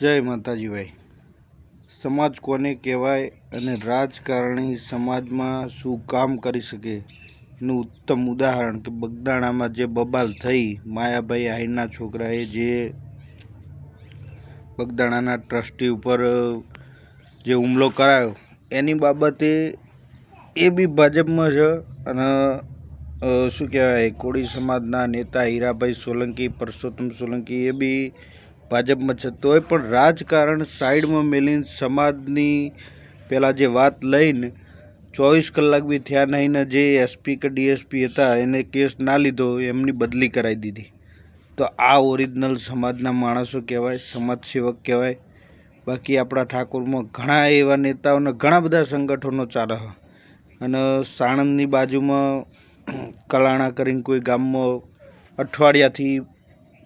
જય માતાજી ભાઈ। સમાજ કોને કહેવાય અને રાજકારણી સમાજમાં શું કામ કરી શકે એનું ઉત્તમ ઉદાહરણ કે બગદાણામાં જે બબાલ થઈ માયાભાઈ આહિરના છોકરાએ જે બગદાણાના ટ્રસ્ટી ઉપર જે હુમલો કરાયો એની બાબતે એ બી ભાજપમાં છે અને શું કહેવાય કોળી સમાજના નેતા હીરાભાઈ સોલંકી પરસોત્તમ સોલંકી એ બી ભાજપમાં છે। તોય પણ રાજકારણ સાઈડમાં મેલીને સમાજની પહેલાં જે વાત લઈને 24 કલાક બી થયા નહીં ને જે એસપી કે ડીએસપી હતા એને કેસ ના લીધો એમની બદલી કરાવી દીધી। તો આ ઓરિજિનલ સમાજના માણસો કહેવાય, સમાજસેવક કહેવાય। બાકી આપણા ઠાકોરમાં ઘણા એવા નેતાઓને ઘણા બધા સંગઠનો ચાલે છે અને સાણંદની બાજુમાં કલાણા કરીને કોઈ ગામમાં અઠવાડિયાથી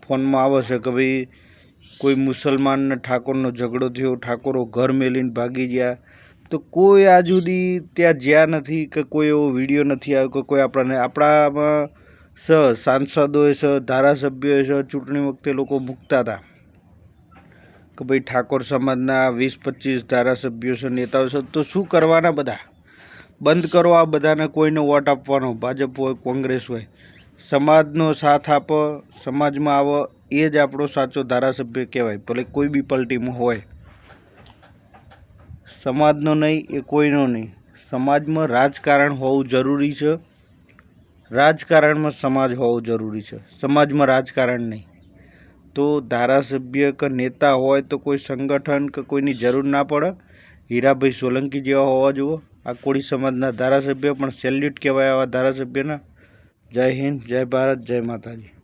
ફોનમાં આવે છે કે ભાઈ કોઈ મુસલમાન ને ઠાકોરનો ઝઘડો થયો, ઠાકોરો ઘર મેલીને ભાગી ગયા, તો કોઈ આજ સુધી ત્યાં જ્યાં નથી કે કોઈ એવો વિડીયો નથી આવ્યો કે કોઈ આપણામાં સાંસદોએ છે, ધારાસભ્યોએ છે, ચૂંટણી વખતે લોકો મૂકતા હતા કે ભાઈ ઠાકોર સમાજના 20-25 ધારાસભ્યો છે, નેતાઓ છે, તો શું કરવાના? બધા બંધ કરો આ બધાને, કોઈને વોટ આપવાનો, ભાજપ હોય કોંગ્રેસ હોય, સમાજનો સાથ આપો, સમાજમાં આવો, એ જ આપણો સાચો ધારાસભ્ય કહેવાય, ભલે કોઈ બી પાર્ટીમાં હોય। સમાજનો નહીં એ કોઈનો નહીં, સમાજમાં રાજકારણ હોવું જરૂરી છે, રાજકારણમાં સમાજ હોવું જરૂરી છે, સમાજમાં રાજકારણ નહીં। તો ધારાસભ્ય કે નેતા હોય તો કોઈ સંગઠન કે કોઈની જરૂર ના પડે, હીરાભાઈ સોલંકી જેવા હોવા જુઓ। આ કોળી સમાજના ધારાસભ્ય પણ સેલ્યુટ કહેવાય આવા ધારાસભ્યના। જય હિન્દ, જય ભારત, જય માતાજી।